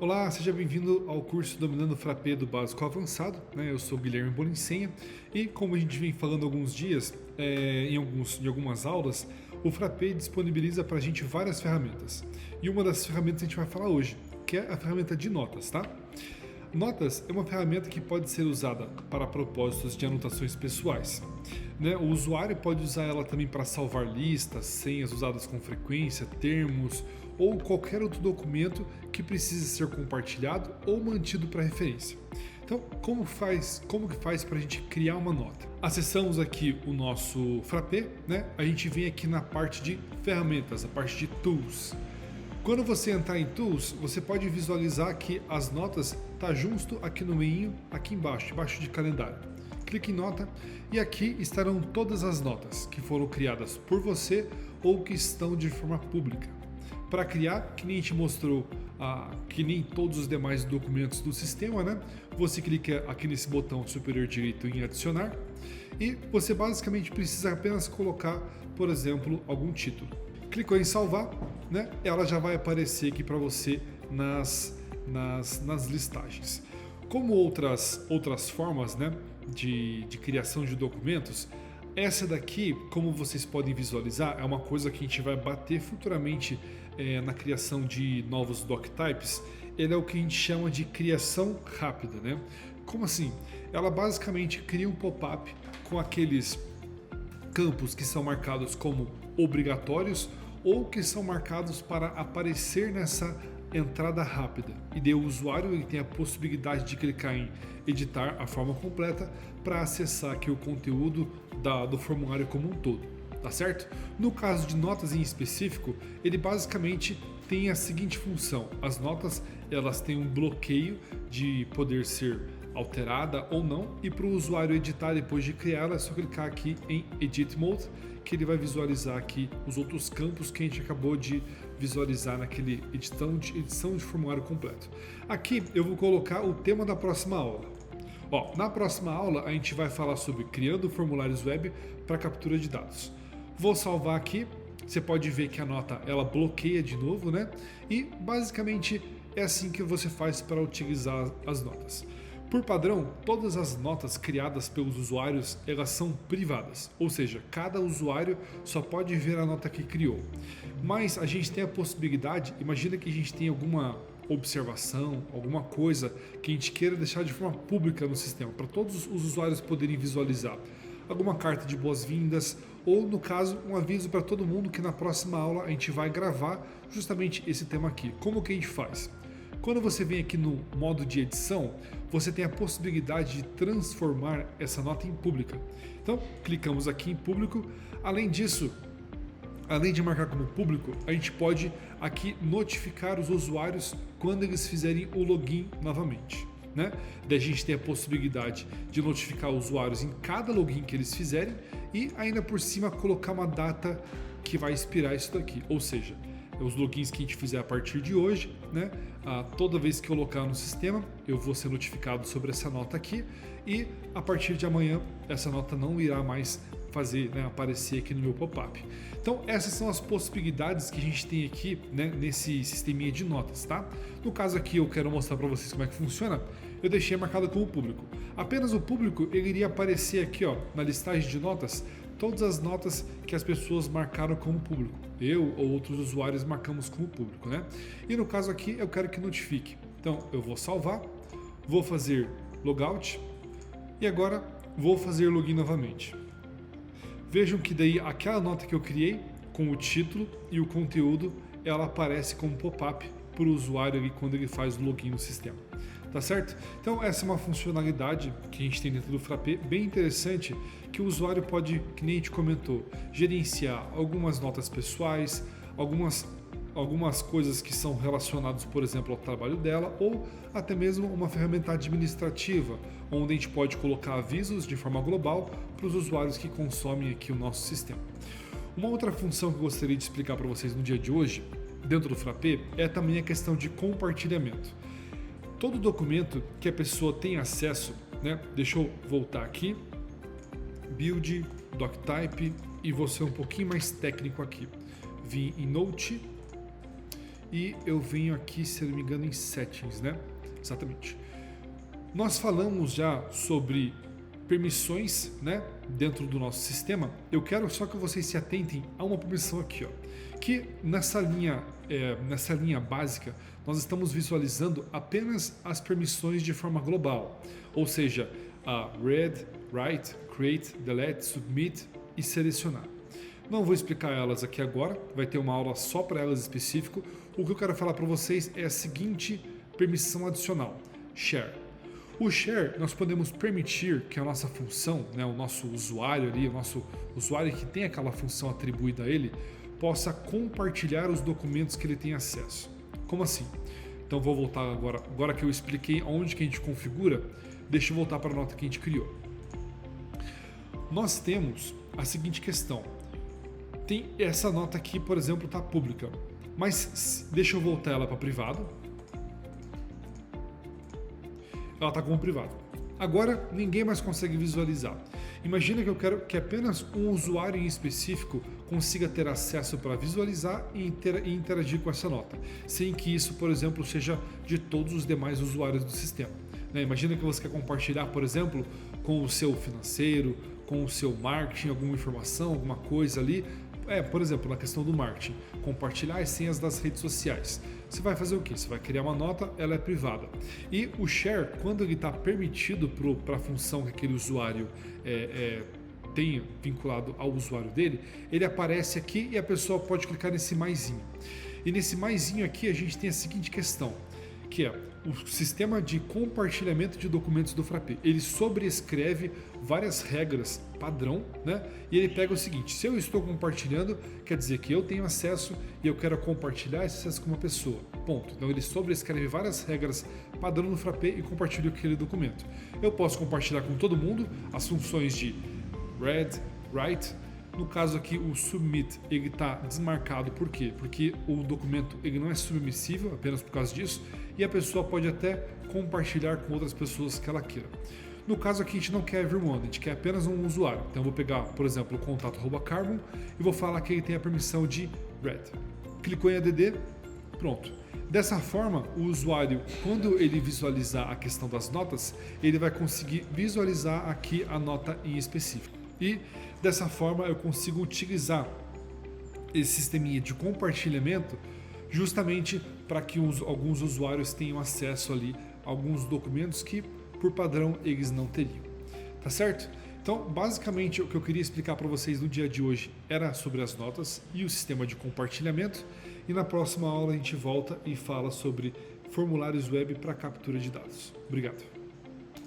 Olá, seja bem-vindo ao curso Dominando o Frappé do Básico ao Avançado, né? Eu sou Guilherme Bolincenha e como a gente vem falando há alguns dias, em algumas aulas, o Frappé disponibiliza para a gente várias ferramentas. E uma das ferramentas a gente vai falar hoje, que é a ferramenta de notas, tá? Notas é uma ferramenta que pode ser usada para propósitos de anotações pessoais, né? O usuário pode usar ela também para salvar listas, senhas usadas com frequência, termos ou qualquer outro documento que precise ser compartilhado ou mantido para referência. Então, como que faz para a gente criar uma nota? Acessamos aqui o nosso Frappé, né? A gente vem aqui na parte de ferramentas, a parte de Tools. Quando você entrar em Tools, você pode visualizar que as notas tá justo aqui no meio, aqui embaixo de calendário. Clique em nota e aqui estarão todas as notas que foram criadas por você ou que estão de forma pública. Para criar, que nem a gente mostrou, que nem todos os demais documentos do sistema, né? Você clica aqui nesse botão superior direito em adicionar e você basicamente precisa apenas colocar, por exemplo, algum título. Clicou em salvar, né? Ela já vai aparecer aqui para você nas listagens. Como outras formas, né, de criação de documentos, essa daqui, como vocês podem visualizar, é uma coisa que a gente vai bater futuramente na criação de novos doctypes. Ele é o que a gente chama de criação rápida, né? Como assim? Ela basicamente cria um pop-up com aqueles campos que são marcados como obrigatórios ou que são marcados para aparecer nessa entrada rápida. E daí o usuário ele tem a possibilidade de clicar em editar a forma completa para acessar aqui o conteúdo do formulário como um todo, tá certo? No caso de notas em específico, ele basicamente tem a seguinte função: as notas elas têm um bloqueio de poder ser alterada ou não, e para o usuário editar depois de criá-la é só clicar aqui em Edit Mode, que ele vai visualizar aqui os outros campos que a gente acabou de visualizar naquele edição de formulário completo. Aqui eu vou colocar o tema da próxima aula. Na próxima aula a gente vai falar sobre criando formulários web para captura de dados. Vou salvar aqui, você pode ver que a nota ela bloqueia de novo, né? E basicamente é assim que você faz para utilizar as notas. Por padrão, todas as notas criadas pelos usuários, elas são privadas, ou seja, cada usuário só pode ver a nota que criou. Mas a gente tem a possibilidade, imagina que a gente tem alguma observação, alguma coisa que a gente queira deixar de forma pública no sistema, para todos os usuários poderem visualizar. Alguma carta de boas-vindas ou, no caso, um aviso para todo mundo que na próxima aula a gente vai gravar justamente esse tema aqui. Como que a gente faz? Quando você vem aqui no modo de edição, você tem a possibilidade de transformar essa nota em pública. Então, clicamos aqui em público. Além disso, além de marcar como público, a gente pode aqui notificar os usuários quando eles fizerem o login novamente, né? Daí a gente tem a possibilidade de notificar os usuários em cada login que eles fizerem e ainda por cima colocar uma data que vai expirar isso daqui, ou seja, os logins que a gente fizer a partir de hoje, né? Toda vez que eu colocar no sistema, eu vou ser notificado sobre essa nota aqui e a partir de amanhã essa nota não irá mais fazer, né, aparecer aqui no meu pop-up. Então essas são as possibilidades que a gente tem aqui, né, nesse sisteminha de notas, tá? No caso aqui eu quero mostrar para vocês como é que funciona. Eu deixei marcado como público. Apenas o público ele iria aparecer aqui, ó, na listagem de notas, todas as notas que as pessoas marcaram como público. Eu ou outros usuários marcamos como público, né? E no caso aqui eu quero que notifique. Então eu vou salvar, vou fazer logout e agora vou fazer login novamente. Vejam que daí aquela nota que eu criei com o título e o conteúdo, ela aparece como pop-up para o usuário ali quando ele faz o login no sistema. Tá certo? Então essa é uma funcionalidade que a gente tem dentro do Frappé, bem interessante, que o usuário pode, que nem a gente comentou, gerenciar algumas notas pessoais, algumas coisas que são relacionadas, por exemplo, ao trabalho dela, ou até mesmo uma ferramenta administrativa, onde a gente pode colocar avisos de forma global para os usuários que consomem aqui o nosso sistema. Uma outra função que eu gostaria de explicar para vocês no dia de hoje, dentro do Frappé, é também a questão de compartilhamento. Todo documento que a pessoa tem acesso, né? Deixa eu voltar aqui, Build, Doctype, e vou ser um pouquinho mais técnico aqui. Vim em Note e eu venho aqui, se eu não me engano, em Settings, né? Exatamente. Nós falamos já sobre permissões, né, dentro do nosso sistema. Eu quero só que vocês se atentem a uma permissão aqui, ó, que nessa linha básica nós estamos visualizando apenas as permissões de forma global, ou seja, a read, write, create, delete, submit e selecionar. Não vou explicar elas aqui agora, vai ter uma aula só para elas específico. O que eu quero falar para vocês é a seguinte permissão adicional: share. O share, nós podemos permitir que a nossa função, né, o nosso usuário ali, o nosso usuário que tem aquela função atribuída a ele, possa compartilhar os documentos que ele tem acesso. Como assim? Então vou voltar agora que eu expliquei onde que a gente configura, deixa eu voltar para a nota que a gente criou. Nós temos a seguinte questão. Tem essa nota aqui, por exemplo, está pública, mas deixa eu voltar ela para privado. Ela está como privado. Agora ninguém mais consegue visualizar. Imagina que eu quero que apenas um usuário em específico consiga ter acesso para visualizar e interagir com essa nota, sem que isso, por exemplo, seja de todos os demais usuários do sistema. Imagina que você quer compartilhar, por exemplo, com o seu financeiro, com o seu marketing, alguma informação, alguma coisa ali. Por exemplo, na questão do marketing, compartilhar as senhas das redes sociais. Você vai fazer o quê? Você vai criar uma nota, ela é privada. E o share, quando ele está permitido para a função que aquele usuário tem vinculado ao usuário dele, ele aparece aqui e a pessoa pode clicar nesse maisinho. E nesse maisinho aqui a gente tem a seguinte questão, que é o sistema de compartilhamento de documentos do Frappé. Ele sobrescreve várias regras padrão, né? E ele pega o seguinte: se eu estou compartilhando, quer dizer que eu tenho acesso e eu quero compartilhar esse acesso com uma pessoa. Ponto. Então ele sobrescreve várias regras padrão no Frappé e compartilha aquele documento. Eu posso compartilhar com todo mundo as funções de read, write. No caso aqui, o submit, ele está desmarcado. Por quê? Porque o documento ele não é submissível, apenas por causa disso, e a pessoa pode até compartilhar com outras pessoas que ela queira. No caso aqui, a gente não quer everyone, a gente quer apenas um usuário. Então eu vou pegar, por exemplo, o contato@carbon e vou falar que ele tem a permissão de read. Clicou em add, pronto. Dessa forma, o usuário, quando ele visualizar a questão das notas, ele vai conseguir visualizar aqui a nota em específico. E dessa forma eu consigo utilizar esse sisteminha de compartilhamento justamente para que alguns usuários tenham acesso ali a alguns documentos que por padrão eles não teriam. Tá certo? Então, basicamente o que eu queria explicar para vocês no dia de hoje era sobre as notas e o sistema de compartilhamento, e na próxima aula a gente volta e fala sobre formulários web para captura de dados. Obrigado.